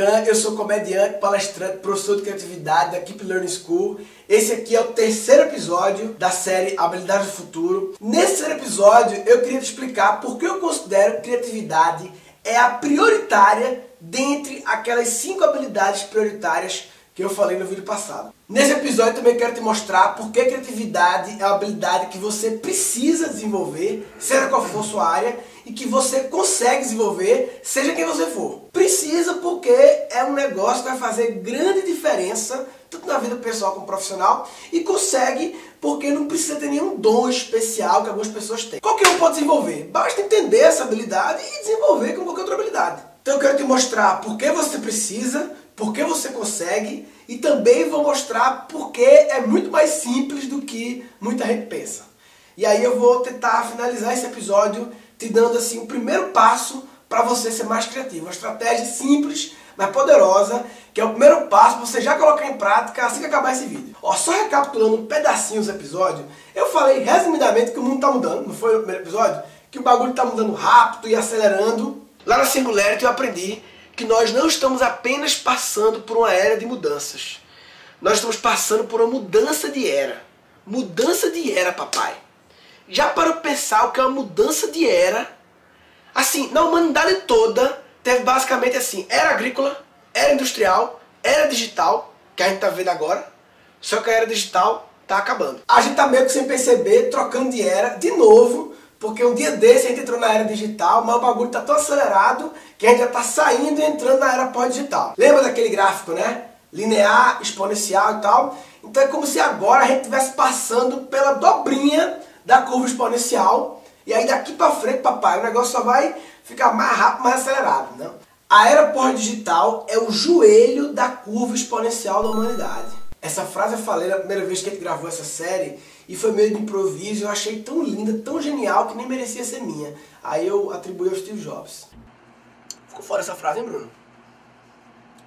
Instagram, eu sou comediante, palestrante, professor de criatividade da Keep Learning School. Esse aqui é o terceiro episódio da série Habilidades do Futuro. Nesse terceiro episódio, eu queria te explicar por que eu considero que criatividade é a prioritária dentre aquelas 5 habilidades prioritárias que eu falei no vídeo passado. Nesse episódio também quero te mostrar por que a criatividade é uma habilidade que você precisa desenvolver, seja qual for a sua área, e que você consegue desenvolver, seja quem você for. Precisa porque é um negócio que vai fazer grande diferença, tanto na vida pessoal como profissional, e consegue porque não precisa ter nenhum dom especial que algumas pessoas têm. Qualquer um pode desenvolver, basta entender essa habilidade e desenvolver como qualquer outra habilidade. Então eu quero te mostrar por que você precisa, por que você consegue, e também vou mostrar por que é muito mais simples do que muita gente pensa. E aí eu vou tentar finalizar esse episódio te dando assim o primeiro passo para você ser mais criativo. Uma estratégia simples, mas poderosa, que é o primeiro passo para você já colocar em prática assim que acabar esse vídeo. Ó, só recapitulando um pedacinho do episódio, eu falei resumidamente que o mundo está mudando, não foi no primeiro episódio? Que o bagulho está mudando rápido e acelerando. Lá na Singularity eu aprendi que nós não estamos apenas passando por uma era de mudanças. Nós estamos passando por uma mudança de era. Mudança de era, papai. Já parou para pensar o que é uma mudança de era? Assim, na humanidade toda, teve basicamente assim, era agrícola, era industrial, era digital, que a gente tá vendo agora, só que a era digital tá acabando. A gente tá meio que sem perceber, trocando de era, de novo, porque um dia desse a gente entrou na era digital, mas o bagulho tá tão acelerado que a gente já tá saindo e entrando na era pós-digital. Lembra daquele gráfico, né? Linear, exponencial e tal? Então é como se agora a gente estivesse passando pela dobrinha da curva exponencial, e aí daqui pra frente, papai, o negócio só vai ficar mais rápido, mais acelerado, né? A era pós-digital é o joelho da curva exponencial da humanidade. Essa frase eu falei na primeira vez que a gente gravou essa série, e foi meio de improviso, eu achei tão linda, tão genial, que nem merecia ser minha. Aí eu atribuí ao Steve Jobs. Ficou fora essa frase, hein, Bruno?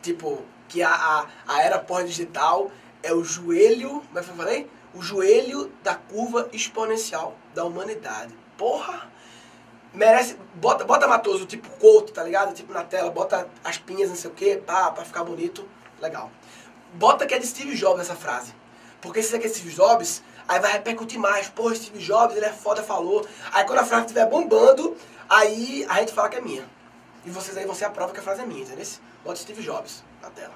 Tipo, que a era pós-digital é o joelho, como é que eu falei? O joelho da curva exponencial da humanidade. Porra! Merece... Bota Matoso, tipo quote, tá ligado? Tipo na tela, bota as pinhas, não sei o que, pra ficar bonito. Legal. Bota que é de Steve Jobs essa frase. Porque se é que é Steve Jobs, aí vai repercutir mais. Porra, Steve Jobs, ele é foda, falou. Aí quando a frase estiver bombando, aí a gente fala que é minha. E vocês aí vão ser a prova que a frase é minha, entendeu? Bota Steve Jobs na tela.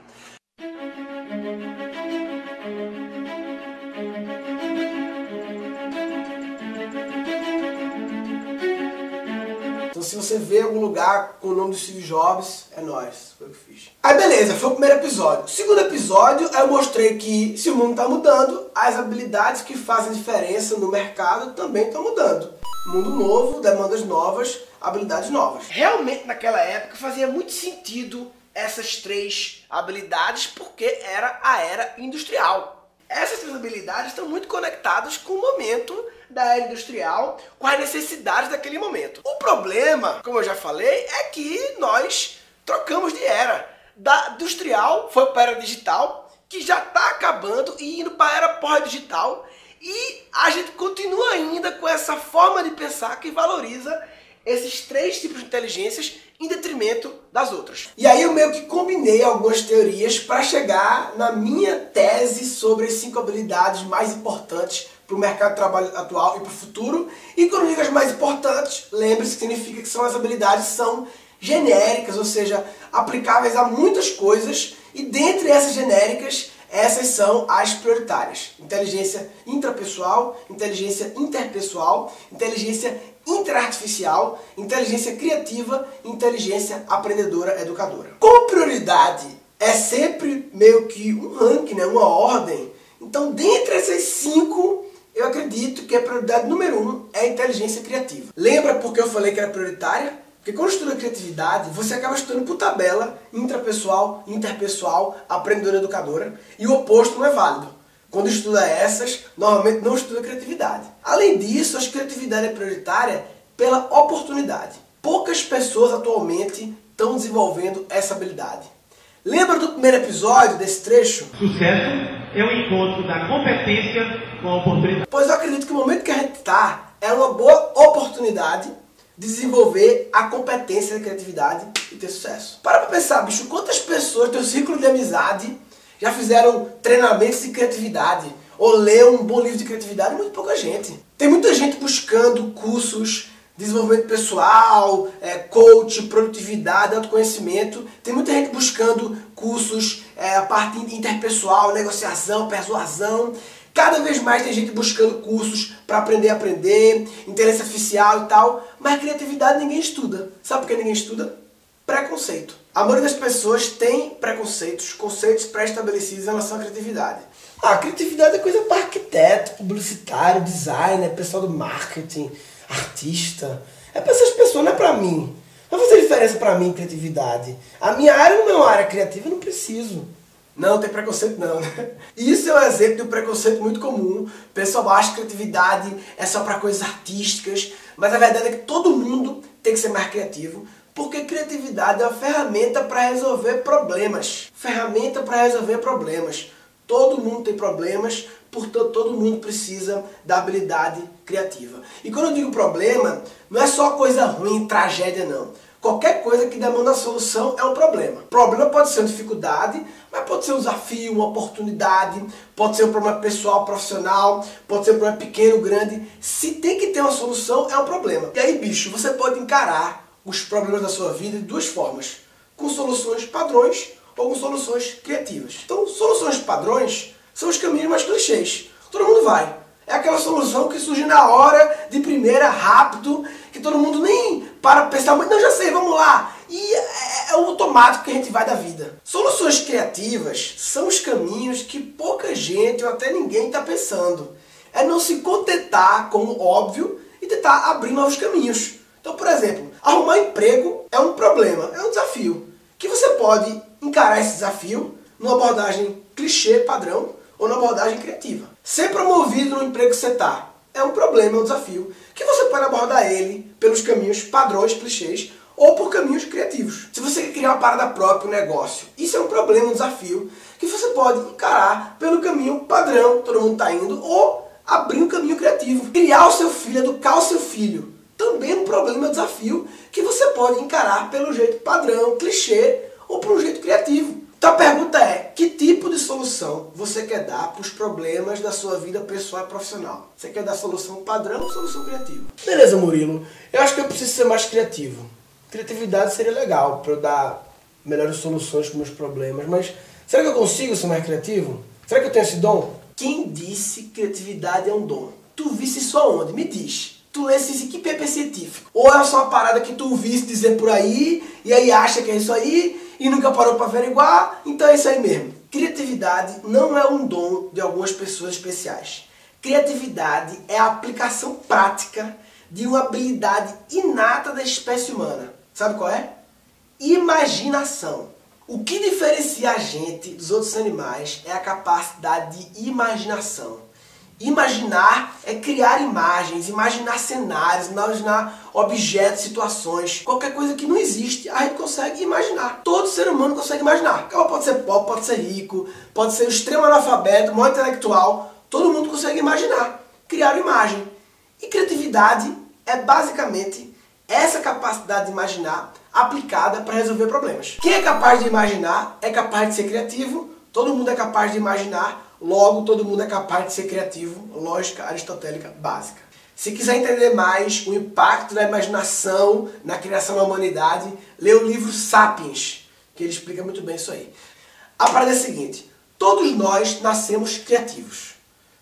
Então se você vê algum lugar com o nome do Steve Jobs, é nóis, foi o que eu fiz. Aí beleza, foi o primeiro episódio. O segundo episódio, eu mostrei que se o mundo está mudando, as habilidades que fazem diferença no mercado também estão mudando. Mundo novo, demandas novas, habilidades novas. Realmente naquela época fazia muito sentido essas 3 habilidades porque era a era industrial. Essas 3 habilidades estão muito conectadas com o momento da era industrial, com as necessidades daquele momento. O problema, como eu já falei, é que nós trocamos de era. Da industrial foi para a era digital, que já está acabando e indo para a era pós-digital, e a gente continua ainda com essa forma de pensar que valoriza esses 3 tipos de inteligências em detrimento das outras. E aí eu meio que combinei algumas teorias para chegar na minha tese sobre as 5 habilidades mais importantes para o mercado de trabalho atual e para o futuro. E quando eu digo as mais importantes, lembre-se que significa que são as habilidades que são genéricas, ou seja, aplicáveis a muitas coisas, e dentre essas genéricas, essas são as prioritárias. Inteligência intrapessoal, inteligência interpessoal, inteligência interartificial, inteligência criativa, inteligência aprendedora educadora. Como prioridade é sempre meio que um ranking, né? Uma ordem. Então, dentre essas 5, eu acredito que a prioridade número 1 é a inteligência criativa. Lembra porque eu falei que era prioritária? Porque quando estuda criatividade, você acaba estudando por tabela intrapessoal, interpessoal, aprendedora educadora, e o oposto não é válido. Quando estuda essas, normalmente não estuda criatividade. Além disso, a criatividade é prioritária pela oportunidade. Poucas pessoas atualmente estão desenvolvendo essa habilidade. Lembra do primeiro episódio desse trecho? Sucesso é o encontro da competência com a oportunidade. Pois eu acredito que o momento que a gente está é uma boa oportunidade desenvolver a competência da criatividade e ter sucesso. Para pra pensar, bicho, quantas pessoas do teu círculo de amizade já fizeram treinamentos de criatividade ou leu um bom livro de criatividade? Muito pouca gente. Tem muita gente buscando cursos de desenvolvimento pessoal, coach, produtividade, autoconhecimento. Tem muita gente buscando cursos a parte interpessoal, negociação, persuasão. Cada vez mais tem gente buscando cursos para aprender a aprender, inteligência artificial e tal, mas criatividade ninguém estuda. Sabe por que ninguém estuda? Preconceito. A maioria das pessoas tem preconceitos, conceitos pré-estabelecidos em relação à criatividade. A criatividade é coisa para arquiteto, publicitário, designer, pessoal do marketing, artista. É para essas pessoas, não é para mim. Não vai fazer diferença para mim criatividade. A minha área não é uma área criativa, eu não preciso. Não, tem preconceito não, né? Isso é um exemplo de um preconceito muito comum. O pessoal acha que criatividade é só para coisas artísticas, mas a verdade é que todo mundo tem que ser mais criativo, porque criatividade é uma ferramenta para resolver problemas. Ferramenta para resolver problemas. Todo mundo tem problemas, portanto todo mundo precisa da habilidade criativa. E quando eu digo problema, não é só coisa ruim, tragédia não. Qualquer coisa que demanda solução é um problema. Problema pode ser uma dificuldade, mas pode ser um desafio, uma oportunidade, pode ser um problema pessoal, profissional, pode ser um problema pequeno, grande. Se tem que ter uma solução, é um problema. E aí, bicho, você pode encarar os problemas da sua vida de duas formas. Com soluções padrões ou com soluções criativas. Então, soluções padrões são os caminhos mais clichês. Todo mundo vai. É aquela solução que surge na hora, de primeira, rápido, que todo mundo nem para pensar muito. Não, já sei, vamos lá. E é o automático que a gente vai da vida. Soluções criativas são os caminhos que pouca gente ou até ninguém está pensando. É não se contentar com o óbvio e tentar abrir novos caminhos. Então, por exemplo, arrumar emprego é um problema, é um desafio. Que você pode encarar esse desafio numa abordagem clichê, padrão, ou numa abordagem criativa. Ser promovido no emprego que você está é um problema, é um desafio, que você pode abordar ele pelos caminhos padrões, clichês, ou por caminhos criativos. Se você quer criar uma parada própria, um negócio, isso é um problema, um desafio, que você pode encarar pelo caminho padrão, todo mundo está indo, ou abrir um caminho criativo. Criar o seu filho, educar o seu filho, também é um problema, um desafio, que você pode encarar pelo jeito padrão, clichê, ou por um jeito criativo. Então a pergunta é, que tipo de solução você quer dar para os problemas da sua vida pessoal e profissional? Você quer dar solução padrão ou solução criativa? Beleza, Murilo. Eu acho que eu preciso ser mais criativo. Criatividade seria legal para eu dar melhores soluções para os meus problemas, mas será que eu consigo ser mais criativo? Será que eu tenho esse dom? Quem disse que criatividade é um dom? Tu visse isso aonde? Me diz. Tu lesse isso, que PP científico? Ou é só uma parada que tu ouvisse dizer por aí, e aí acha que é isso aí, e nunca parou para averiguar, então é isso aí mesmo. Criatividade não é um dom de algumas pessoas especiais. Criatividade é a aplicação prática de uma habilidade inata da espécie humana. Sabe qual é? Imaginação. O que diferencia a gente dos outros animais é a capacidade de imaginação. Imaginar é criar imagens, imaginar cenários, imaginar objetos, situações. Qualquer coisa que não existe, a gente consegue imaginar. Todo ser humano consegue imaginar. Pode ser pobre, pode ser rico, pode ser um extremo analfabeto, maior intelectual. Todo mundo consegue imaginar, criar imagem. E criatividade é basicamente essa capacidade de imaginar aplicada para resolver problemas. Quem é capaz de imaginar é capaz de ser criativo. Todo mundo é capaz de imaginar. Logo, todo mundo é capaz de ser criativo, lógica aristotélica básica. Se quiser entender mais o impacto da imaginação na criação da humanidade, lê o livro Sapiens, que ele explica muito bem isso aí. A parada é a seguinte, todos nós nascemos criativos,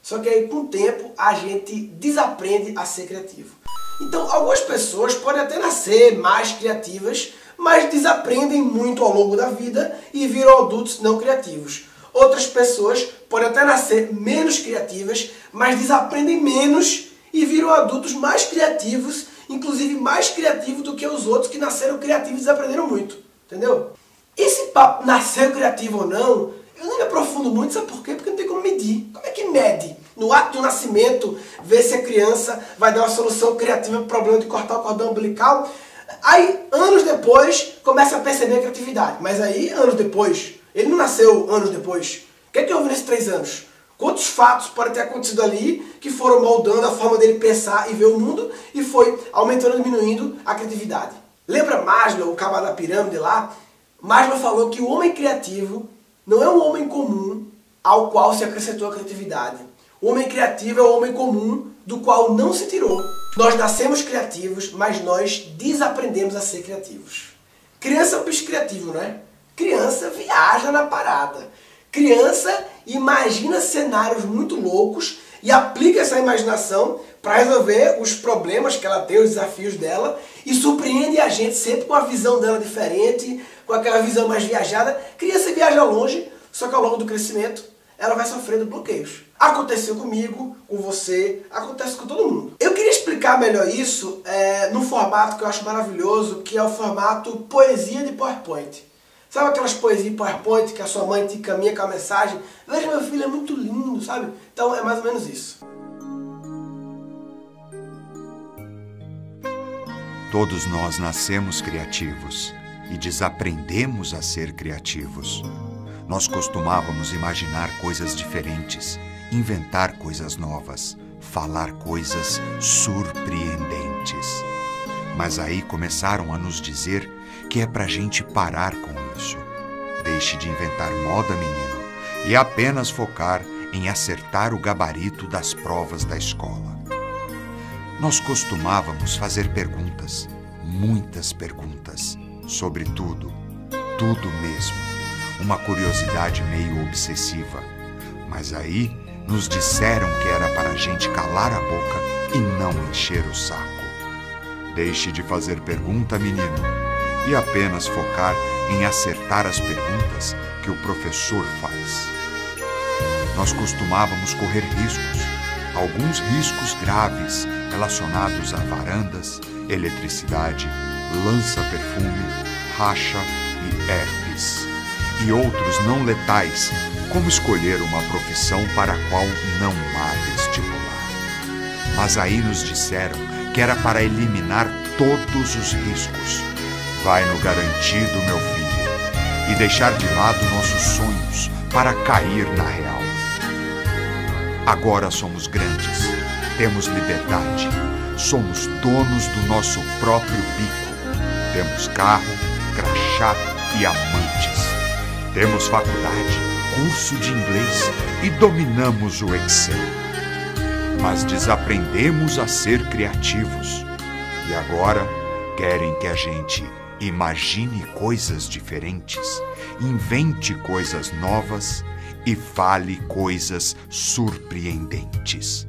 só que aí com o tempo a gente desaprende a ser criativo. Então algumas pessoas podem até nascer mais criativas, mas desaprendem muito ao longo da vida e viram adultos não criativos. Outras pessoas podem até nascer menos criativas, mas desaprendem menos e viram adultos mais criativos, inclusive mais criativos do que os outros que nasceram criativos e desaprenderam muito. Entendeu? Esse papo, nasceu criativo ou não, eu não me aprofundo muito, sabe por quê? Porque não tem como medir. Como é que mede? No ato de nascimento, ver se a criança vai dar uma solução criativa para o problema de cortar o cordão umbilical. Aí, anos depois, começa a perceber a criatividade. Mas aí, anos depois... Ele não nasceu anos depois. O que é que houve nesses 3 anos? Quantos fatos podem ter acontecido ali que foram moldando a forma dele pensar e ver o mundo e foi aumentando e diminuindo a criatividade. Lembra Maslow, o cara da pirâmide lá? Maslow falou que o homem criativo não é um homem comum ao qual se acrescentou a criatividade. O homem criativo é o homem comum do qual não se tirou. Nós nascemos criativos, mas nós desaprendemos a ser criativos. Criança é um bicho criativo, não é? Criança viaja na parada. Criança imagina cenários muito loucos e aplica essa imaginação para resolver os problemas que ela tem, os desafios dela, e surpreende a gente sempre com a visão dela diferente, com aquela visão mais viajada. Criança viaja longe, só que ao longo do crescimento ela vai sofrendo bloqueios. Aconteceu comigo, com você, acontece com todo mundo. Eu queria explicar melhor isso num formato que eu acho maravilhoso, que é o formato poesia de PowerPoint. Sabe aquelas poesias em PowerPoint que a sua mãe te encaminha com a mensagem? Veja, meu filho, é muito lindo, sabe? Então é mais ou menos isso. Todos nós nascemos criativos e desaprendemos a ser criativos. Nós costumávamos imaginar coisas diferentes, inventar coisas novas, falar coisas surpreendentes. Mas aí começaram a nos dizer que é pra gente parar com isso. Deixe de inventar moda, menino, e apenas focar em acertar o gabarito das provas da escola. Nós costumávamos fazer perguntas, muitas perguntas, sobre tudo, tudo mesmo. Uma curiosidade meio obsessiva. Mas aí nos disseram que era para a gente calar a boca e não encher o saco. Deixe de fazer pergunta, menino, e apenas focar em acertar as perguntas que o professor faz. Nós costumávamos correr riscos, alguns riscos graves relacionados a varandas, eletricidade, lança-perfume, racha e herpes. E outros não letais, como escolher uma profissão para a qual não há vestibular. Mas aí nos disseram que era para eliminar todos os riscos. Vai no garantido, meu filho, e deixar de lado nossos sonhos para cair na real. Agora somos grandes, temos liberdade, somos donos do nosso próprio bico. Temos carro, crachá e amantes. Temos faculdade, curso de inglês e dominamos o Excel. Mas desaprendemos a ser criativos. E agora querem que a gente imagine coisas diferentes, invente coisas novas e fale coisas surpreendentes.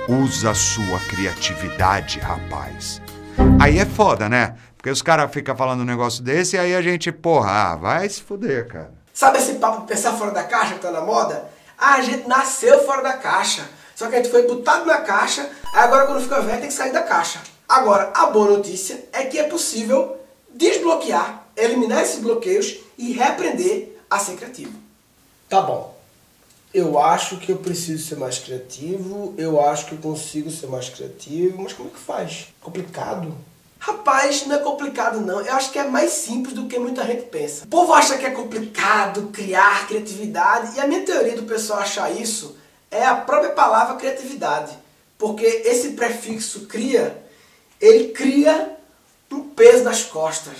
Usa a sua criatividade, rapaz. Aí é foda, né? Porque os caras ficam falando um negócio desse e aí a gente, porra, vai se fuder, cara. Sabe esse papo de pensar fora da caixa que tá na moda? A gente nasceu fora da caixa. Só que a gente foi botado na caixa, aí agora quando fica velho tem que sair da caixa. Agora, a boa notícia é que é possível desbloquear, eliminar esses bloqueios e reaprender a ser criativo. Tá bom. Eu acho que eu preciso ser mais criativo, eu acho que eu consigo ser mais criativo, mas como é que faz? Complicado? Rapaz, não é complicado não, eu acho que é mais simples do que muita gente pensa. O povo acha que é complicado criar criatividade, e a minha teoria do pessoal achar isso é a própria palavra criatividade. Porque esse prefixo cria, ele cria um peso nas costas.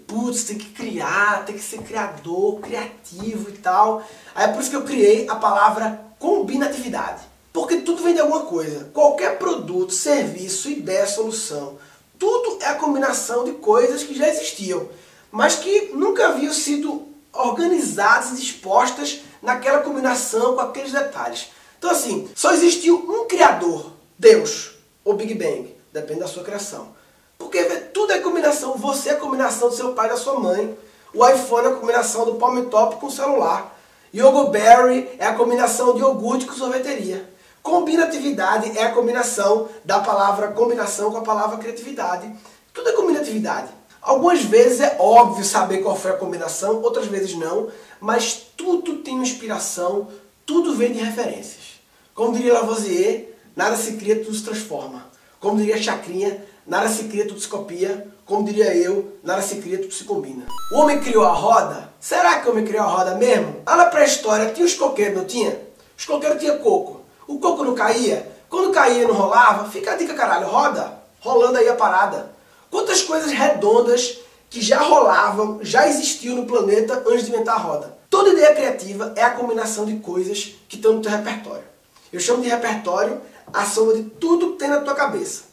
Putz, tem que criar, tem que ser criador, criativo e tal. Aí é por isso que eu criei a palavra combinatividade. Porque tudo vem de alguma coisa. Qualquer produto, serviço, ideia, solução, tudo é a combinação de coisas que já existiam, mas que nunca haviam sido organizadas e dispostas naquela combinação com aqueles detalhes. Então assim, só existiu um criador, Deus, ou Big Bang, depende da sua criação. Porque tudo é combinação, você é a combinação do seu pai e da sua mãe, o iPhone é a combinação do Palm Top com o celular, Yogoberry é a combinação de iogurte com sorveteria. Combinatividade é a combinação da palavra combinação com a palavra criatividade. Tudo é combinatividade. Algumas vezes é óbvio saber qual foi a combinação, outras vezes não, mas tudo tem uma inspiração, tudo vem de referências. Como diria Lavoisier, nada se cria, tudo se transforma. Como diria Chacrinha, nada se cria, tudo se copia. Como diria eu, nada se cria, tudo se combina. O homem criou a roda? Será que o homem criou a roda mesmo? Lá na pré-história tinha os coqueiros, não tinha? Os coqueiros tinham coco. O coco não caía? Quando caía e não rolava, fica a dica, caralho, roda. Rolando aí a parada. Quantas coisas redondas que já rolavam, já existiam no planeta antes de inventar a roda. Toda ideia criativa é a combinação de coisas que estão no teu repertório. Eu chamo de repertório a soma de tudo que tem na tua cabeça.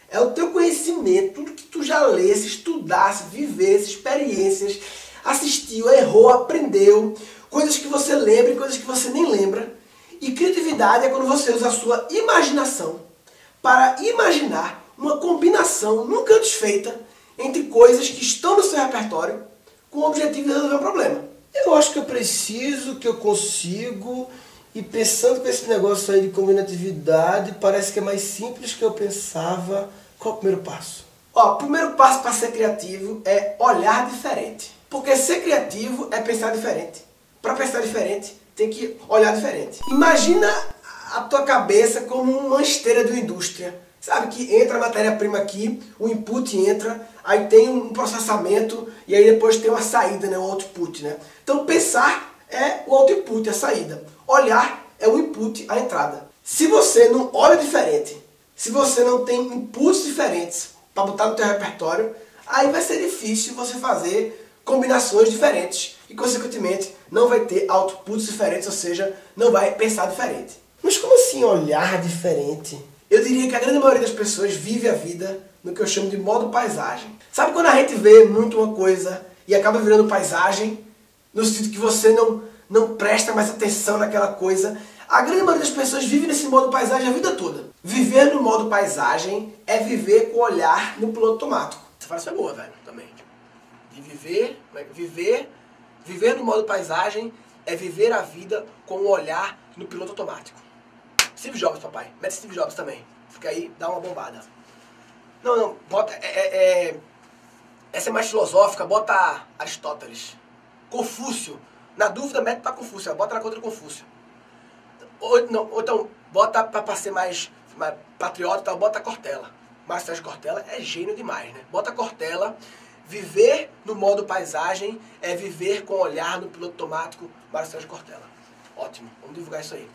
É o teu conhecimento, tudo que tu já lesse, estudasse, vivesse, experiências, assistiu, errou, aprendeu, coisas que você lembra e coisas que você nem lembra. E criatividade é quando você usa a sua imaginação para imaginar uma combinação nunca antes feita entre coisas que estão no seu repertório com o objetivo de resolver um problema. Eu acho que eu preciso, que eu consigo, e pensando com esse negócio aí de combinatividade, parece que é mais simples que eu pensava. Qual é o primeiro passo? Ó, o primeiro passo para ser criativo é olhar diferente. Porque ser criativo é pensar diferente. Para pensar diferente, tem que olhar diferente. Imagina a tua cabeça como uma esteira de uma indústria. Sabe que entra a matéria-prima aqui, o input entra, aí tem um processamento e aí depois tem uma saída, né, o output, né? Então pensar é o output, a saída. Olhar é o input, a entrada. Se você não olha diferente, se você não tem inputs diferentes para botar no teu repertório, aí vai ser difícil você fazer combinações diferentes e, consequentemente, não vai ter outputs diferentes, ou seja, não vai pensar diferente. Mas como assim olhar diferente? Eu diria que a grande maioria das pessoas vive a vida no que eu chamo de modo paisagem. Sabe quando a gente vê muito uma coisa e acaba virando paisagem, no sentido que você não presta mais atenção naquela coisa? A grande maioria das pessoas vive nesse modo paisagem a vida toda. Viver no modo paisagem é viver com o olhar no piloto automático. Essa frase é boa, velho, também. De viver no modo paisagem é viver a vida com o olhar no piloto automático. Steve Jobs, papai. Mete Steve Jobs também. Fica aí, dá uma bombada. Não, bota... essa é mais filosófica, bota Aristóteles. Confúcio. Na dúvida, mete pra Confúcio. Bota na contra Confúcio. Ou então, bota pra ser mais patriota, bota Cortella. Márcio Sérgio Cortella é gênio demais, né? Bota Cortella. Viver no modo paisagem é viver com o olhar no piloto automático. Márcio Sérgio Cortella. Ótimo. Vamos divulgar isso aí.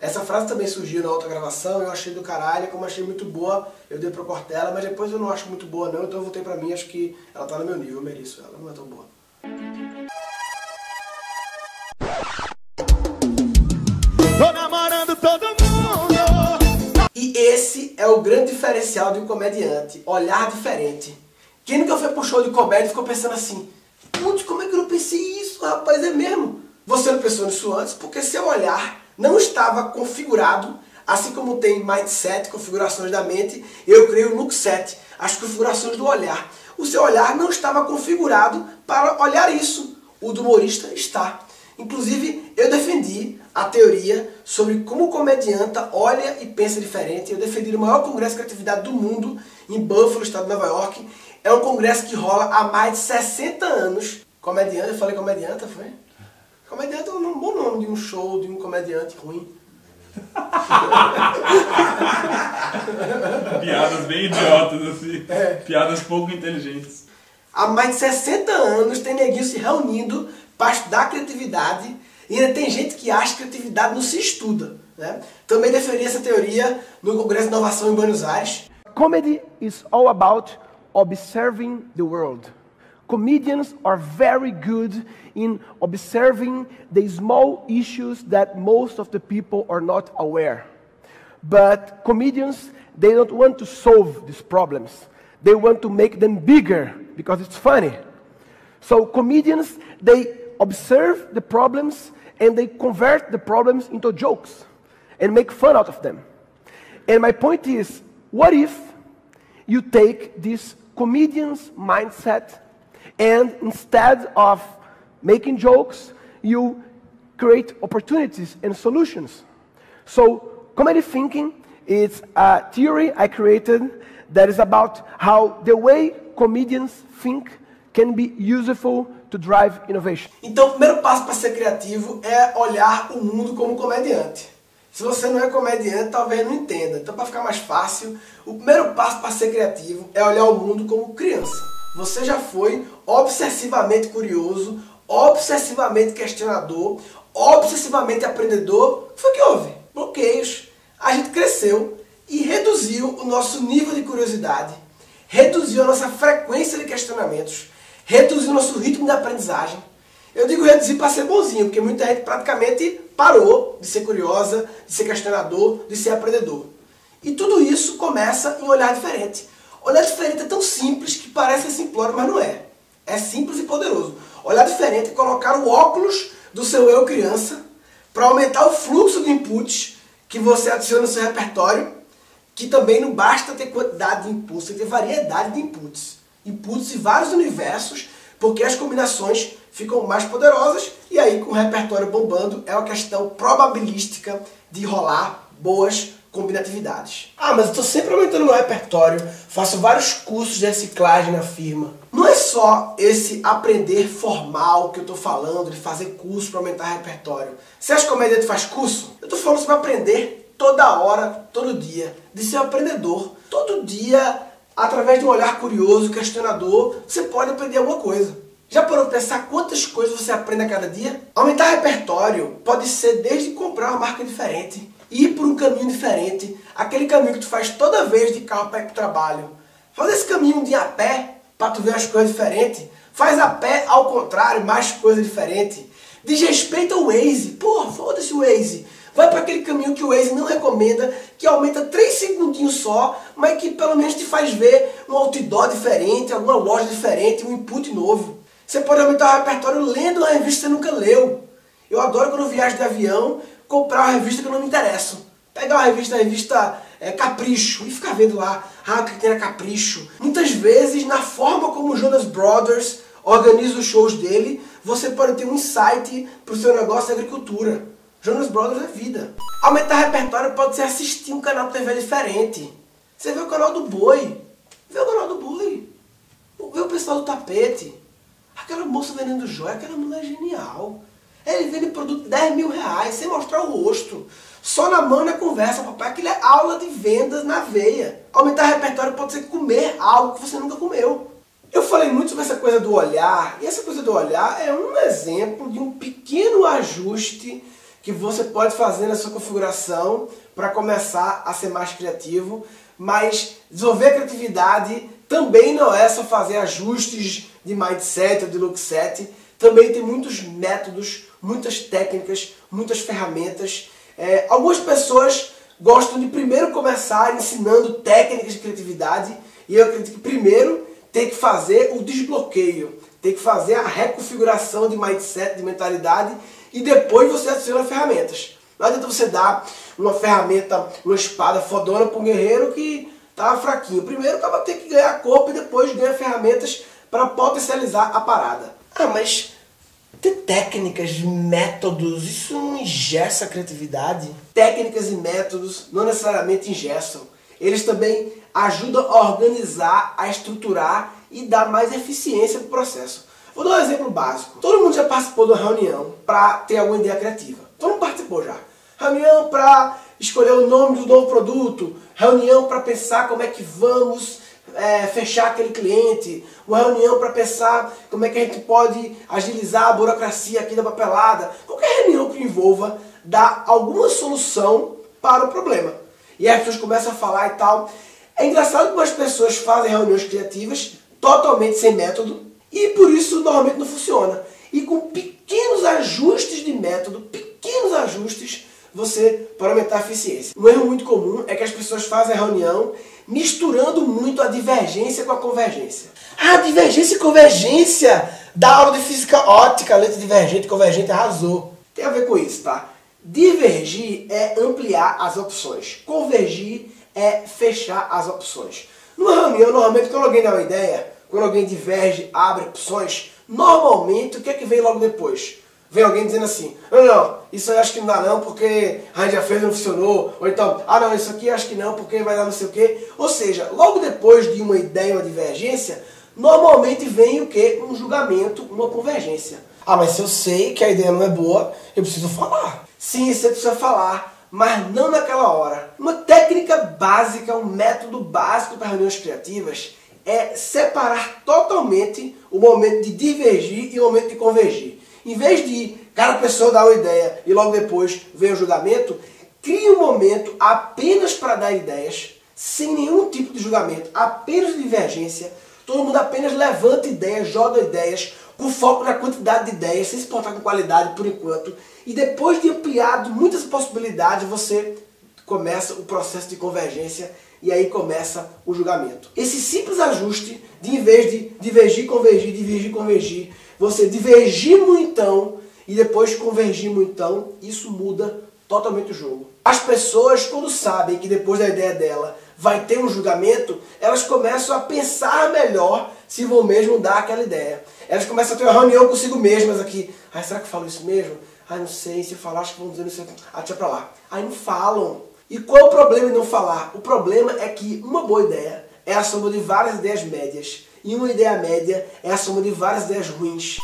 Essa frase também surgiu na outra gravação, eu achei do caralho, como achei muito boa, eu dei pra Cortella, mas depois eu não acho muito boa não, então eu voltei pra mim, acho que ela tá no meu nível, eu mereço ela, não é tão boa. Tô namorando todo mundo. E esse é o grande diferencial de um comediante, olhar diferente. Quem nunca foi pro show de comédia e ficou pensando assim, putz, como é que eu não pensei isso, rapaz, é mesmo? Você não pensou nisso antes porque seu olhar não estava configurado, assim como tem mindset, configurações da mente, eu creio no lookset, as configurações do olhar. O seu olhar não estava configurado para olhar isso, o do humorista está. Inclusive, eu defendi a teoria sobre como o comediante olha e pensa diferente. Eu defendi no maior congresso de criatividade do mundo, em Buffalo, estado de Nova York. É um congresso que rola há mais de 60 anos. Comediante, eu falei comediante, foi? Comediante é um bom nome de um show, de um comediante ruim. Piadas bem idiotas, assim. Piadas pouco inteligentes. Há mais de 60 anos tem neguinho se reunindo para estudar criatividade e ainda tem gente que acha que criatividade não se estuda, né? Também defendi essa teoria no Congresso de Inovação em Buenos Aires. Comedy is all about observing the world. Comedians are very good in observing the small issues that most of the people are not aware. But comedians, they don't want to solve these problems. They want to make them bigger because it's funny. So comedians, they observe the problems and they convert the problems into jokes and make fun out of them. And my point is, what if you take this comedian's mindset and instead of making jokes, you create opportunities and solutions? So comedy thinking is a theory I created that is about how the way comedians think can be useful to drive innovation. Então, o primeiro passo para ser criativo é olhar o mundo como comediante. Se você não é comediante, talvez não entenda. Então, para ficar mais fácil, o primeiro passo para ser criativo é olhar o mundo como criança. Você já foi obsessivamente curioso, obsessivamente questionador, obsessivamente aprendedor. O que foi que houve? Bloqueios. A gente cresceu e reduziu o nosso nível de curiosidade, reduziu a nossa frequência de questionamentos, reduziu o nosso ritmo de aprendizagem. Eu digo reduzir para ser bonzinho, porque muita gente praticamente parou de ser curiosa, de ser questionador, de ser aprendedor. E tudo isso começa em olhar diferente. Olhar diferente é tão simples que parece simplório, mas não é. É simples e poderoso. Olhar diferente é colocar o óculos do seu eu criança para aumentar o fluxo de inputs que você adiciona no seu repertório, que também não basta ter quantidade de inputs, tem que ter variedade de inputs. Inputs de vários universos, porque as combinações ficam mais poderosas e aí com o repertório bombando é uma questão probabilística de rolar boas combinatividades. Ah, mas eu estou sempre aumentando meu repertório, faço vários cursos de reciclagem na firma. Não é só esse aprender formal que eu estou falando, de fazer curso para aumentar repertório. Você acha que o comediante faz curso? Eu estou falando sobre aprender toda hora, todo dia, de ser um aprendedor. Todo dia, através de um olhar curioso, questionador, você pode aprender alguma coisa. Já parou para pensar quantas coisas você aprende a cada dia? Aumentar repertório pode ser desde comprar uma marca diferente, ir por um caminho diferente, aquele caminho que tu faz toda vez de carro para ir para o trabalho. Faz esse caminho um dia a pé, para tu ver as coisas diferentes. Faz a pé, ao contrário, mais coisas diferentes. Desrespeita o Waze. Porra, foda-se o Waze. Vai para aquele caminho que o Waze não recomenda, que aumenta 3 segundinhos só, mas que pelo menos te faz ver um outdoor diferente, alguma loja diferente, um input novo. Você pode aumentar o repertório lendo uma revista que você nunca leu. Eu adoro quando eu viajo de avião, comprar uma revista que eu não me interesso. Pegar uma revista Capricho e ficar vendo lá, o que tem na Capricho. Muitas vezes, na forma como os Jonas Brothers organizam os shows dele, você pode ter um insight para o seu negócio de agricultura. Jonas Brothers é vida. Aumentar repertório pode ser assistir um canal de TV diferente. Você vê o canal do Boi. Vê o canal do Boi. Vê o pessoal do Tapete. Aquela moça vendendo joia, aquela mulher é genial. Ele vende produto de 10 mil reais, sem mostrar o rosto. Só na mão e na conversa, papai. Aquilo é aula de vendas na veia. Aumentar repertório pode ser comer algo que você nunca comeu. Eu falei muito sobre essa coisa do olhar. E essa coisa do olhar é um exemplo de um pequeno ajuste que você pode fazer na sua configuração para começar a ser mais criativo. Mas desenvolver a criatividade também não é só fazer ajustes de mindset ou de lookset. Também tem muitos métodos, muitas técnicas, muitas ferramentas. Algumas pessoas gostam de primeiro começar ensinando técnicas de criatividade. E eu acredito que primeiro tem que fazer o desbloqueio. Tem que fazer a reconfiguração de mindset, de mentalidade. E depois você adiciona ferramentas. Não adianta você dar uma ferramenta, uma espada fodona para um guerreiro que tá fraquinho. Primeiro o cara tem que ganhar corpo e depois ganha ferramentas para potencializar a parada. Ah, mas ter técnicas, métodos, isso não engessa a criatividade? Técnicas e métodos não necessariamente engessam. Eles também ajudam a organizar, a estruturar e dar mais eficiência para o processo. Vou dar um exemplo básico. Todo mundo já participou de uma reunião para ter alguma ideia criativa. Todo mundo participou já. Reunião para escolher o nome do novo produto. Reunião para pensar como é que vamos fechar aquele cliente. Uma reunião para pensar como é que a gente pode agilizar a burocracia aqui da papelada. Qualquer reunião que envolva dar alguma solução para o problema. E aí as pessoas começam a falar e tal. É engraçado como as pessoas fazem reuniões criativas totalmente sem método. E por isso normalmente não funciona. E com pequenos ajustes de método, pequenos ajustes, você pode aumentar a eficiência. Um erro muito comum é que as pessoas fazem a reunião misturando muito a divergência com a convergência. Ah, divergência e convergência! Da aula de física óptica, letra divergente e convergente arrasou. Tem a ver com isso, tá? Divergir é ampliar as opções. Convergir é fechar as opções. Numa reunião, normalmente, quando alguém dá uma ideia, quando alguém diverge, abre opções, normalmente, o que é que vem logo depois? Vem alguém dizendo assim, não, isso eu acho que não dá não, porque a gente já fez e não funcionou. Ou então, não, isso aqui eu acho que não, porque vai dar não sei o quê. Ou seja, logo depois de uma ideia, uma divergência, normalmente vem o quê? Um julgamento, uma convergência. Ah, mas se eu sei que a ideia não é boa, eu preciso falar. Sim, você precisa falar, mas não naquela hora. Uma técnica básica, um método básico para reuniões criativas é separar totalmente o momento de divergir e o momento de convergir. Em vez de cada pessoa dar uma ideia e logo depois vem o julgamento, crie um momento apenas para dar ideias, sem nenhum tipo de julgamento, apenas de divergência. Todo mundo apenas levanta ideias, joga ideias, com foco na quantidade de ideias, sem se importar com qualidade por enquanto. E depois de ampliado muitas possibilidades, você começa o processo de convergência e aí começa o julgamento. Esse simples ajuste, de em vez de divergir, convergir, você divergir muitão e depois convergir muitão, isso muda totalmente o jogo. As pessoas, quando sabem que depois da ideia dela vai ter um julgamento, elas começam a pensar melhor se vão mesmo dar aquela ideia. Elas começam a ter uma reunião consigo mesmas aqui. Ai, será que eu falo isso mesmo? Ai, não sei, se eu falar, acho que vão dizer isso aqui. Ah, deixa pra lá. Aí não falam. E qual é o problema em não falar? O problema é que uma boa ideia é a soma de várias ideias médias. E uma ideia média é a soma de várias ideias ruins.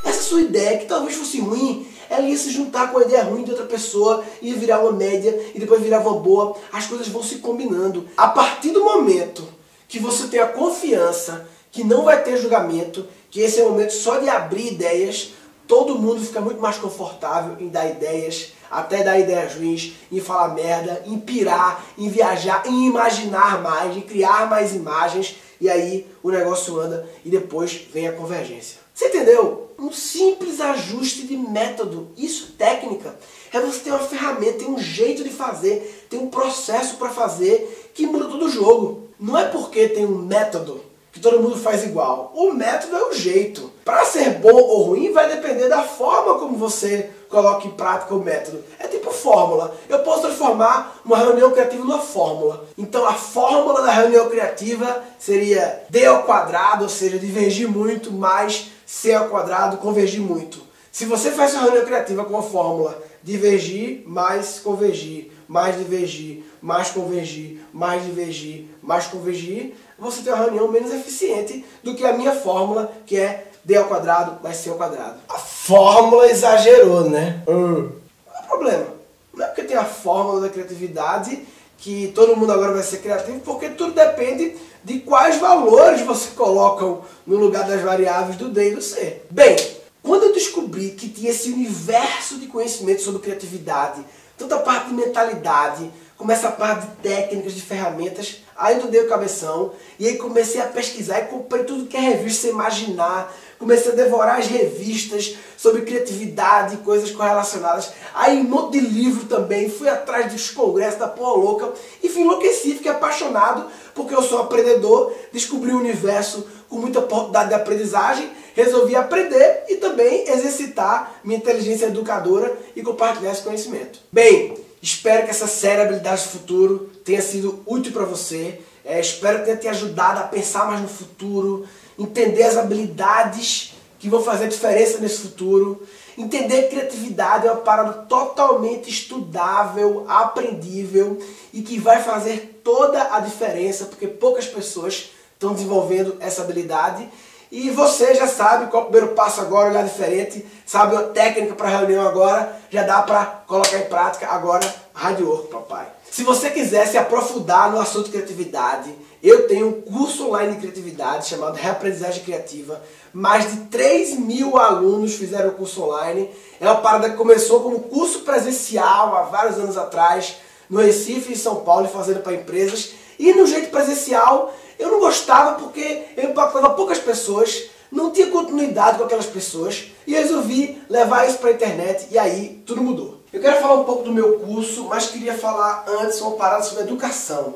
Essa sua ideia, que talvez fosse ruim, ela ia se juntar com a ideia ruim de outra pessoa, ia virar uma média e depois virar uma boa. As coisas vão se combinando. A partir do momento que você tem a confiança que não vai ter julgamento, que esse é o momento só de abrir ideias, todo mundo fica muito mais confortável em dar ideias, até dar ideias ruins, em falar merda, em pirar, em viajar, em imaginar mais, em criar mais imagens, e aí o negócio anda e depois vem a convergência. Você entendeu? Um simples ajuste de método, isso técnica, é você ter uma ferramenta, tem um jeito de fazer, tem um processo para fazer que muda todo o jogo. Não é porque tem um método que todo mundo faz igual. O método é o jeito. Para ser bom ou ruim vai depender da forma como você coloca em prática o método. É tipo fórmula. Eu posso transformar uma reunião criativa numa fórmula. Então a fórmula da reunião criativa seria D ao quadrado, ou seja, divergir muito, mais C ao quadrado, convergir muito. Se você faz uma reunião criativa com a fórmula divergir, mais convergir, mais divergir, mais convergir, mais divergir, mais convergir, você tem uma reunião menos eficiente do que a minha fórmula, que é D ao quadrado mais C ao quadrado. A fórmula exagerou, né? Não é problema. Não é porque tem a fórmula da criatividade que todo mundo agora vai ser criativo, porque tudo depende de quais valores você coloca no lugar das variáveis do D e do C. Bem, quando eu descobri que tinha esse universo de conhecimento sobre criatividade, tanto a parte de mentalidade, como essa parte de técnicas, de ferramentas, aí eu dei o cabeção e aí comecei a pesquisar e comprei tudo que é revista, você imaginar, comecei a devorar as revistas sobre criatividade, coisas correlacionadas, aí um monte de livro também, fui atrás dos congressos da porra louca, enfim, enlouqueci, fiquei apaixonado, porque eu sou aprendedor, descobri o universo com muita oportunidade de aprendizagem, resolvi aprender e também exercitar minha inteligência educadora e compartilhar esse conhecimento. Bem, espero que essa série Habilidades do Futuro tenha sido útil para você. Espero que tenha te ajudado a pensar mais no futuro, entender as habilidades que vão fazer diferença nesse futuro, entender que criatividade é uma parada totalmente estudável, aprendível e que vai fazer toda a diferença, porque poucas pessoas estão desenvolvendo essa habilidade. E você já sabe qual é o primeiro passo agora, olhar diferente, sabe a técnica para reunião agora, já dá para colocar em prática agora, hard work, papai. Se você quiser se aprofundar no assunto de criatividade, eu tenho um curso online de criatividade chamado Reaprendizagem Criativa. Mais de 3.000 alunos fizeram o curso online. É uma parada que começou como curso presencial há vários anos atrás, no Recife e em São Paulo, fazendo para empresas. E no jeito presencial eu não gostava porque eu impactava poucas pessoas, não tinha continuidade com aquelas pessoas e resolvi levar isso para a internet e aí tudo mudou. Eu quero falar um pouco do meu curso, mas queria falar antes uma parada sobre educação.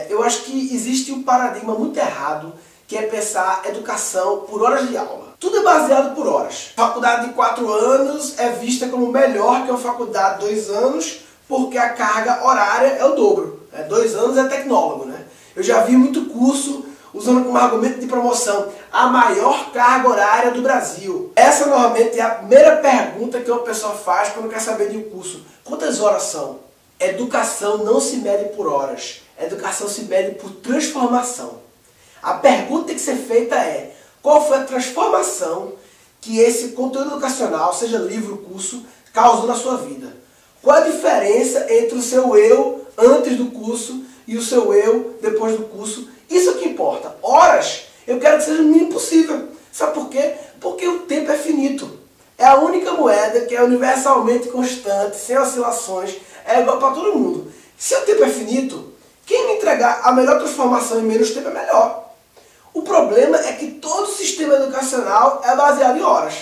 Eu acho que existe um paradigma muito errado, que é pensar educação por horas de aula. Tudo é baseado por horas. Faculdade de 4 anos é vista como melhor que uma faculdade de 2 anos, porque a carga horária é o dobro. 2 anos é tecnólogo, né? Eu já vi muito curso usando como argumento de promoção a maior carga horária do Brasil. Essa normalmente é a primeira pergunta que uma pessoa faz quando quer saber de um curso. Quantas horas são? Educação não se mede por horas. Educação se mede por transformação. A pergunta que tem que ser feita é: qual foi a transformação que esse conteúdo educacional, seja livro ou curso, causou na sua vida? Qual a diferença entre o seu eu antes do curso e o seu eu depois do curso? Isso é o que importa. Horas, eu quero que seja o mínimo possível. Sabe por quê? Porque o tempo é finito. É a única moeda que é universalmente constante, sem oscilações, é igual para todo mundo. Se o tempo é finito, quem me entregar a melhor transformação em menos tempo é melhor. O problema é que todo sistema educacional é baseado em horas.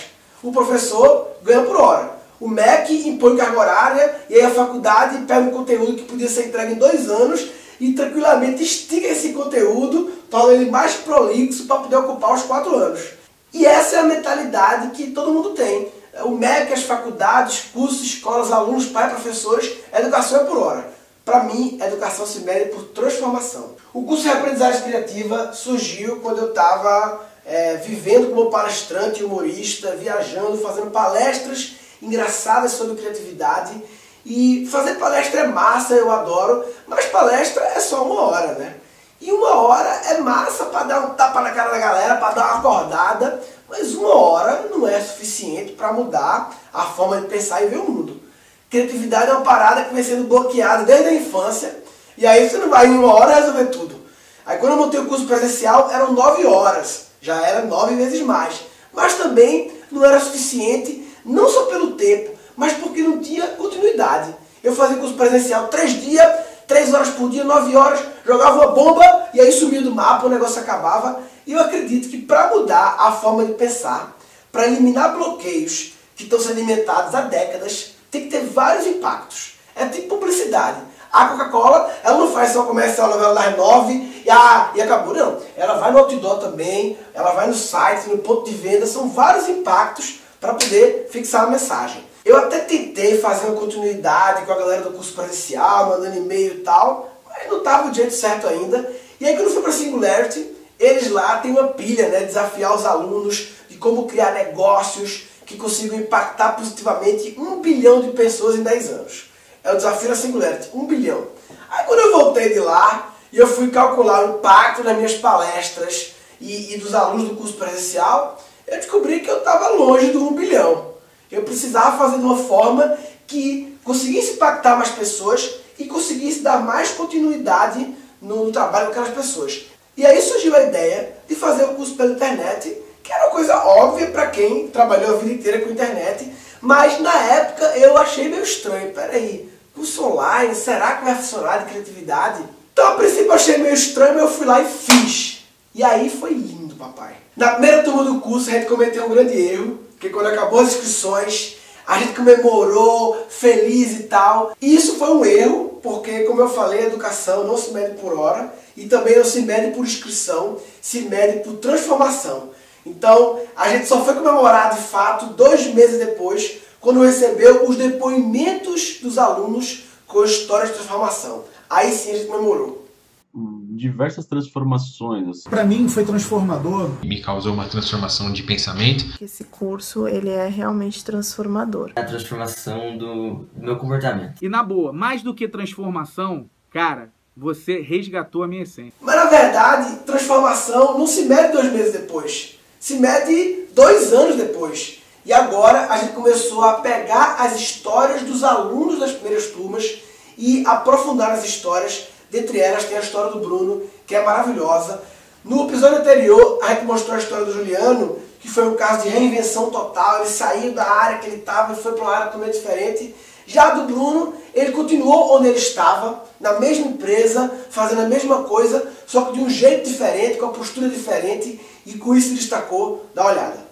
O professor ganha por hora. O MEC impõe carga horária e aí a faculdade pega um conteúdo que podia ser entregue em 2 anos e tranquilamente estica esse conteúdo, torna ele mais prolixo para poder ocupar os 4 anos. E essa é a mentalidade que todo mundo tem. O MEC, as faculdades, cursos, escolas, alunos, pais, professores, a educação é por hora. Para mim, a educação se mede por transformação. O curso de aprendizagem criativa surgiu quando eu estava vivendo como palestrante e humorista, viajando, fazendo palestras engraçadas sobre criatividade. E fazer palestra é massa, eu adoro, mas palestra é só 1 hora, né? E 1 hora é massa para dar um tapa na cara da galera, para dar uma acordada, mas 1 hora não é suficiente para mudar a forma de pensar e ver o mundo. Criatividade é uma parada que vem sendo bloqueada desde a infância, e aí você não vai em 1 hora resolver tudo. Aí quando eu montei o curso presencial eram 9 horas, já era 9 vezes mais, mas também não era suficiente, não só pelo tempo, mas porque não tinha continuidade. Eu fazia curso presencial 3 dias, 3 horas por dia, 9 horas, jogava uma bomba e aí sumia do mapa, o negócio acabava. E eu acredito que para mudar a forma de pensar, para eliminar bloqueios que estão sendo alimentados há décadas, tem que ter vários impactos. É tipo publicidade. A Coca-Cola, ela não faz só comercial novela das 9 e acabou, não. Ela vai no outdoor também, ela vai no site, no ponto de venda, são vários impactos para poder fixar a mensagem. Eu até tentei fazer uma continuidade com a galera do curso presencial, mandando e-mail e tal, mas não estava do jeito certo ainda. E aí quando eu fui para a Singularity, eles lá têm uma pilha, né, desafiar os alunos de como criar negócios que consigam impactar positivamente 1 bilhão de pessoas em 10 anos. É o desafio da Singularity, 1 bilhão. Aí quando eu voltei de lá, e eu fui calcular o impacto das minhas palestras e dos alunos do curso presencial, eu descobri que eu estava longe do 1 bilhão. Eu precisava fazer de uma forma que conseguisse impactar mais pessoas e conseguisse dar mais continuidade no trabalho com aquelas pessoas. E aí surgiu a ideia de fazer o curso pela internet, que era uma coisa óbvia para quem trabalhou a vida inteira com internet, mas na época eu achei meio estranho. Peraí, curso online, será que vai funcionar de criatividade? Então a princípio eu achei meio estranho, mas eu fui lá e fiz. E aí foi lindo, papai. Na primeira turma do curso a gente cometeu um grande erro, porque quando acabou as inscrições, a gente comemorou, feliz e tal. E isso foi um erro, porque como eu falei, a educação não se mede por hora e também não se mede por inscrição, se mede por transformação. Então, a gente só foi comemorar de fato 2 meses depois, quando recebeu os depoimentos dos alunos com histórias de transformação. Aí sim a gente comemorou. Diversas transformações. Para mim foi transformador. Me causou uma transformação de pensamento. Esse curso, ele é realmente transformador. A transformação do meu comportamento. E na boa, mais do que transformação, cara, você resgatou a minha essência. Mas na verdade, transformação não se mede 2 meses depois. Se mede 2 anos depois. E agora a gente começou a pegar as histórias dos alunos das primeiras turmas e aprofundar as histórias. Dentre elas tem a história do Bruno, que é maravilhosa. No episódio anterior, a gente mostrou a história do Juliano, que foi um caso de reinvenção total. Ele saiu da área que ele estava e foi para uma área totalmente diferente. Já do Bruno, ele continuou onde ele estava, na mesma empresa, fazendo a mesma coisa, só que de um jeito diferente, com uma postura diferente, e com isso se destacou. Dá uma olhada.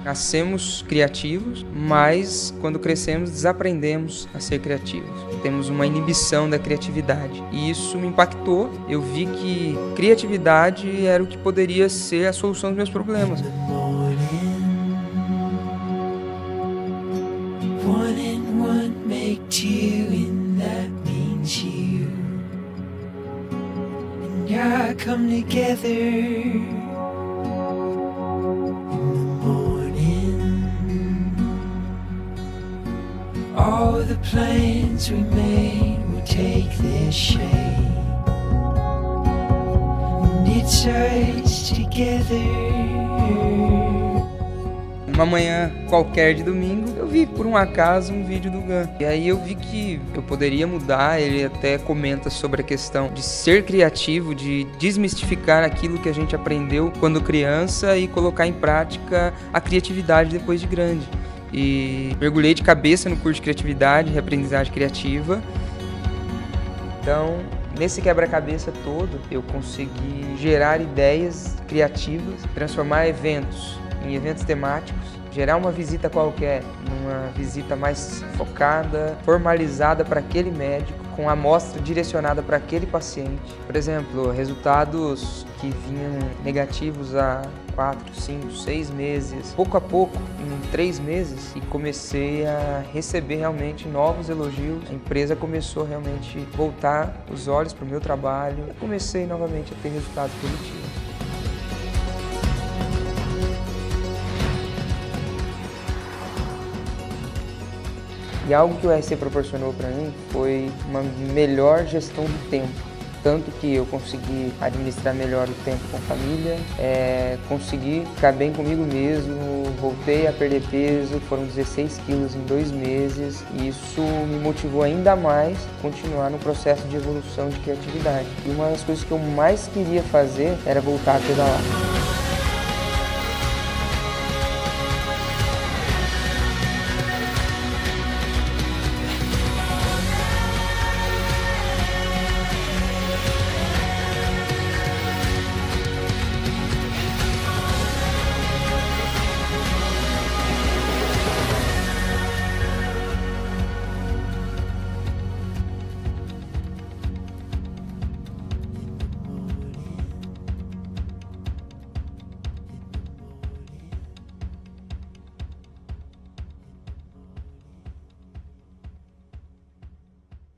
Nascemos criativos, mas quando crescemos desaprendemos a ser criativos. Temos uma inibição da criatividade e isso me impactou. Eu vi que criatividade era o que poderia ser a solução dos meus problemas. All the plans we made will take their shape, and it's us together. Uma manhã qualquer de domingo, eu vi por um acaso um vídeo do Gun. E aí eu vi que eu poderia mudar. Ele até comenta sobre a questão de ser criativo, de desmistificar aquilo que a gente aprendeu quando criança e colocar em prática a criatividade depois de grande. E mergulhei de cabeça no curso de criatividade, reaprendizagem criativa. Então, nesse quebra-cabeça todo, eu consegui gerar ideias criativas, transformar eventos em eventos temáticos, gerar uma visita qualquer, numa visita mais focada, formalizada para aquele médico, com a amostra direcionada para aquele paciente. Por exemplo, resultados que vinham negativos há 4, 5, 6 meses, pouco a pouco, em 3 meses, e comecei a receber realmente novos elogios. A empresa começou realmente a voltar os olhos para o meu trabalho e comecei novamente a ter resultados positivos. E algo que o RC proporcionou para mim foi uma melhor gestão do tempo. Tanto que eu consegui administrar melhor o tempo com a família, consegui ficar bem comigo mesmo, voltei a perder peso, foram 16 quilos em 2 meses, e isso me motivou ainda mais a continuar no processo de evolução de criatividade. E uma das coisas que eu mais queria fazer era voltar a pedalar.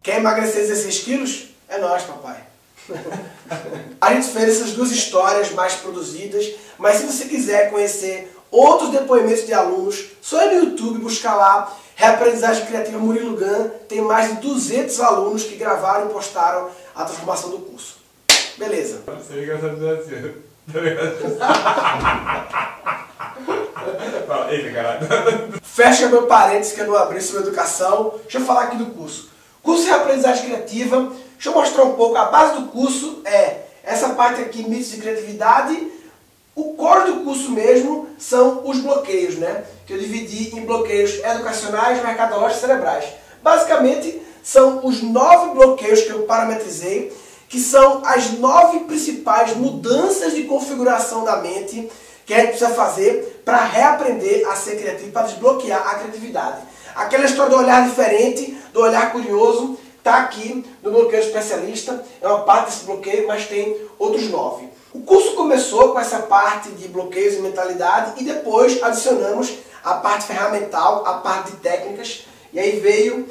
Quer emagrecer 16 quilos? É nós, papai. A gente fez essas 2 histórias mais produzidas, mas se você quiser conhecer outros depoimentos de alunos, só ir no YouTube buscar lá Reaprendizagem Criativa Murilo Gun. Tem mais de 200 alunos que gravaram e postaram a transformação do curso. Beleza. Você liga essa assim. Fala, eita caralho. Fecha meu parênteses que eu não abri sobre educação. Deixa eu falar aqui do curso. Curso de Reaprendizagem Criativa, deixa eu mostrar um pouco. A base do curso é essa parte aqui, mitos de criatividade. O core do curso mesmo são os bloqueios, né? Que eu dividi em bloqueios educacionais, mercadológicos e cerebrais. Basicamente, são os 9 bloqueios que eu parametrizei, que são as 9 principais mudanças de configuração da mente que a gente precisa fazer para reaprender a ser criativo, para desbloquear a criatividade. Aquela história do olhar diferente, do olhar curioso, está aqui no bloqueio especialista. É uma parte desse bloqueio, mas tem outros 9. O curso começou com essa parte de bloqueios e mentalidade e depois adicionamos a parte ferramental, a parte de técnicas. E aí veio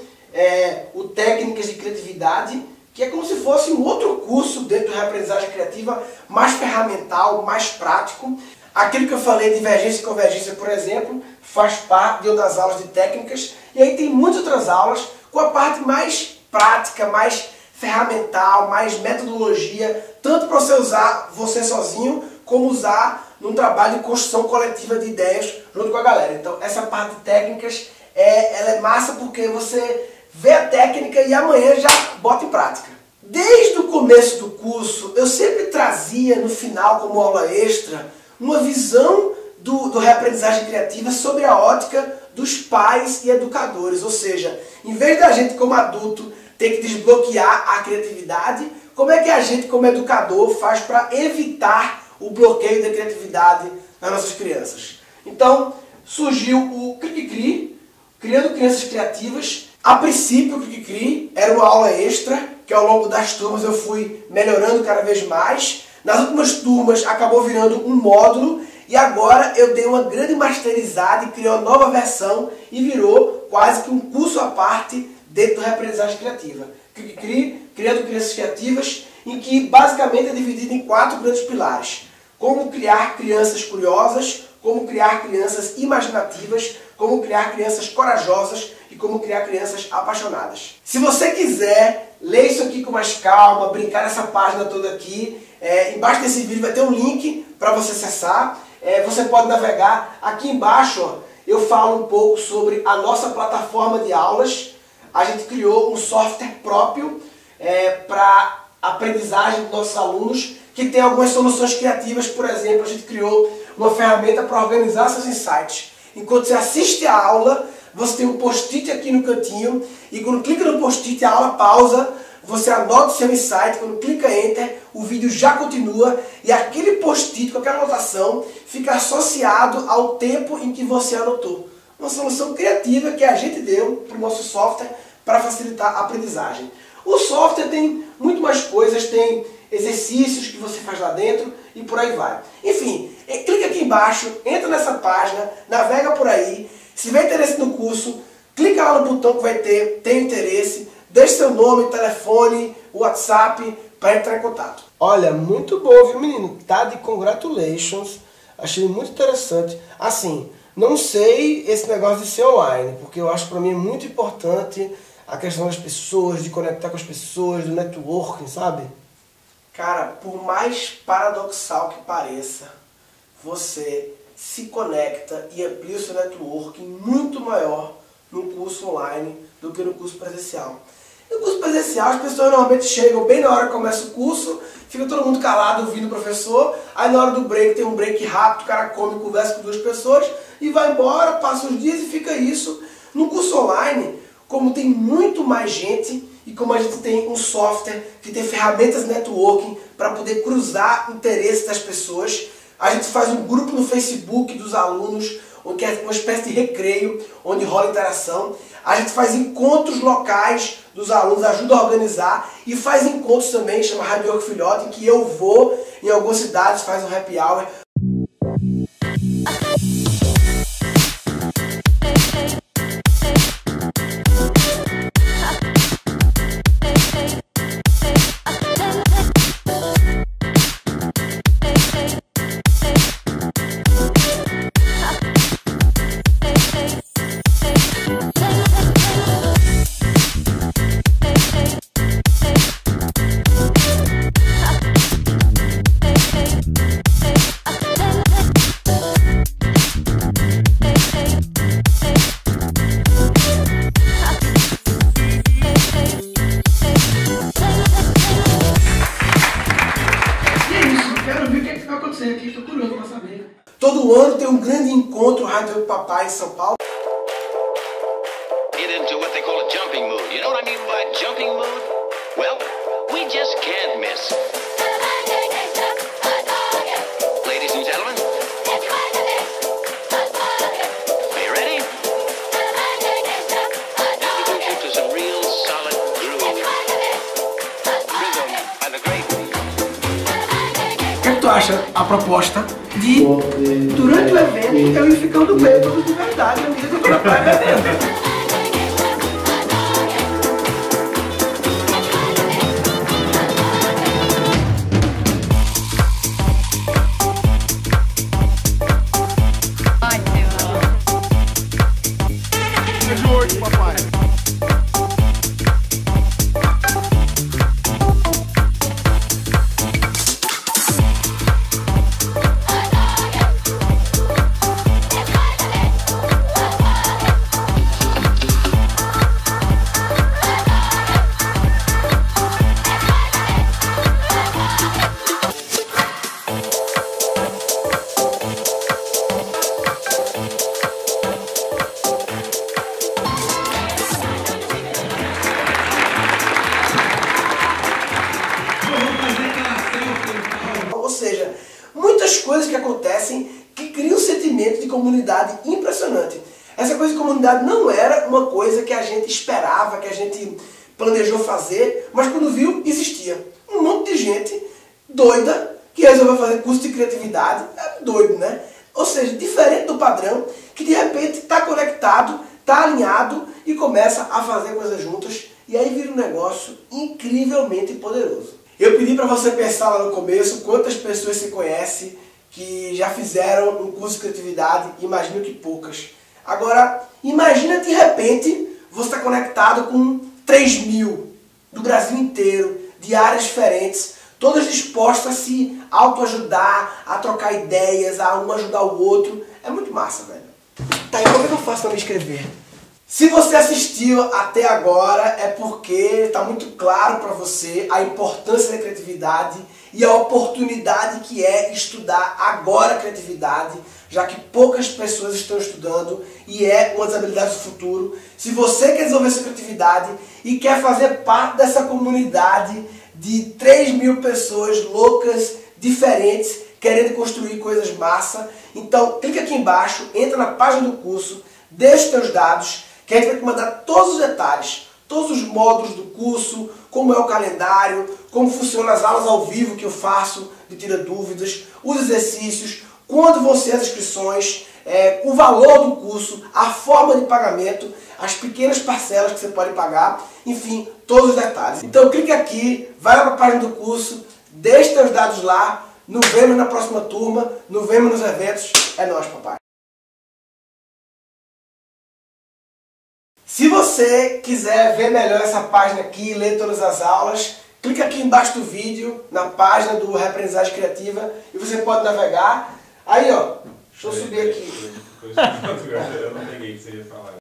o técnicas de criatividade, que é como se fosse um outro curso dentro da reaprendizagem criativa, mais ferramental, mais prático. Aquilo que eu falei, divergência e convergência, por exemplo, faz parte de outras aulas de técnicas. E aí tem muitas outras aulas com a parte mais prática, mais ferramental, mais metodologia, tanto para você usar você sozinho, como usar num trabalho de construção coletiva de ideias junto com a galera. Então essa parte de técnicas, ela é massa porque você vê a técnica e amanhã já bota em prática. Desde o começo do curso, eu sempre trazia no final, como aula extra, uma visão do reaprendizagem criativa sobre a ótica dos pais e educadores. Ou seja, em vez da gente como adulto ter que desbloquear a criatividade, como é que a gente como educador faz para evitar o bloqueio da criatividade nas nossas crianças? Então surgiu o Cri-Cri, Criando Crianças Criativas. A princípio o Cri-Cri era uma aula extra, que ao longo das turmas eu fui melhorando cada vez mais. Nas últimas turmas acabou virando um módulo e agora eu dei uma grande masterizada e criei uma nova versão e virou quase que um curso à parte dentro da reaprendizagem criativa. Criando Crianças Criativas, em que basicamente é dividido em 4 grandes pilares. Como criar crianças curiosas, como criar crianças imaginativas, como criar crianças corajosas e como criar crianças apaixonadas. Se você quiser ler isso aqui com mais calma, brincar nessa página toda aqui, embaixo desse vídeo vai ter um link para você acessar. você pode navegar. Aqui embaixo, ó, eu falo um pouco sobre a nossa plataforma de aulas. A gente criou um software próprio para aprendizagem dos nossos alunos, que tem algumas soluções criativas. Por exemplo, a gente criou uma ferramenta para organizar seus insights. Enquanto você assiste a aula, você tem um post-it aqui no cantinho, e quando clica no post-it, a aula pausa, você anota o seu insight, quando clica Enter, o vídeo já continua, e aquele post-it com aquela anotação fica associado ao tempo em que você anotou. Uma solução criativa que a gente deu para o nosso software para facilitar a aprendizagem. O software tem muito mais coisas, tem exercícios que você faz lá dentro e por aí vai. Enfim, clica aqui embaixo, entra nessa página, navega por aí. Se tiver interesse no curso, clica lá no botão que vai ter, tem interesse, deixe seu nome, telefone, WhatsApp para entrar em contato. Olha, muito bom, viu, menino? Tá de congratulations. Achei muito interessante. Assim, não sei esse negócio de ser online, porque eu acho que para mim é muito importante a questão das pessoas, de conectar com as pessoas, do networking, sabe? Cara, por mais paradoxal que pareça, você se conecta e amplia o seu networking muito maior no curso online do que no curso presencial. No curso presencial, as pessoas normalmente chegam bem na hora que começa o curso, fica todo mundo calado ouvindo o professor, aí na hora do break tem um break rápido, o cara come, conversa com duas pessoas e vai embora, passa os dias e fica isso. No curso online, como tem muito mais gente e como a gente tem um software que tem ferramentas de networking para poder cruzar interesses das pessoas, a gente faz um grupo no Facebook dos alunos, onde é uma espécie de recreio, onde rola interação. A gente faz encontros locais dos alunos, ajuda a organizar, e faz encontros também, chama Hard Work Filhote, em que eu vou em algumas cidades, faz um happy hour. Aqui, tô curioso pra saber. Todo ano tem um grande encontro Rádio Papai em São Paulo. Get into what they call a jumping mood. You know what I mean by jumping mood? Well, we just can't miss. Ladies and gentlemen, are you ready? Introduce you to some real solid groove. Rhythm and a great. O que é que tu acha a proposta de, durante o evento, eu ir ficando bêbado de verdade, à medida que eu tô na praia bebendo? Ou seja, muitas coisas que acontecem que criam um sentimento de comunidade impressionante. Essa coisa de comunidade não era uma coisa que a gente esperava, que a gente planejou fazer, mas quando viu, existia. Um monte de gente doida que resolveu fazer curso de criatividade. É doido, né? Ou seja, diferente do padrão, que de repente está conectado, está alinhado e começa a fazer coisas juntas. E aí vira um negócio incrivelmente poderoso. Eu pedi para você pensar lá no começo quantas pessoas você conhece que já fizeram um curso de criatividade. Imagino que poucas. Agora, imagina de repente você está conectado com 3.000 do Brasil inteiro, de áreas diferentes, todas dispostas a se autoajudar, a trocar ideias, a um ajudar o outro. É muito massa, velho. Tá, e como é que eu faço pra me inscrever? Se você assistiu até agora, é porque está muito claro para você a importância da criatividade e a oportunidade que é estudar agora a criatividade, já que poucas pessoas estão estudando e é uma das habilidades do futuro. Se você quer desenvolver sua criatividade e quer fazer parte dessa comunidade de 3.000 pessoas loucas, diferentes, querendo construir coisas massa, então clica aqui embaixo, entra na página do curso, deixa os seus dados, que a gente vai te mandar todos os detalhes, todos os módulos do curso, como é o calendário, como funcionam as aulas ao vivo que eu faço, de tira dúvidas, os exercícios, quando vão ser as inscrições, o valor do curso, a forma de pagamento, as pequenas parcelas que você pode pagar, enfim, todos os detalhes. Então clique aqui, vai lá para a página do curso, deixe seus dados lá, nos vemos na próxima turma, nos vemos nos eventos, é nóis, papai. Se você quiser ver melhor essa página aqui e ler todas as aulas, clica aqui embaixo do vídeo, na página do Reaprendizagem Criativa, e você pode navegar. Aí, ó, deixa eu subir aqui. Eu não peguei o que você ia falar.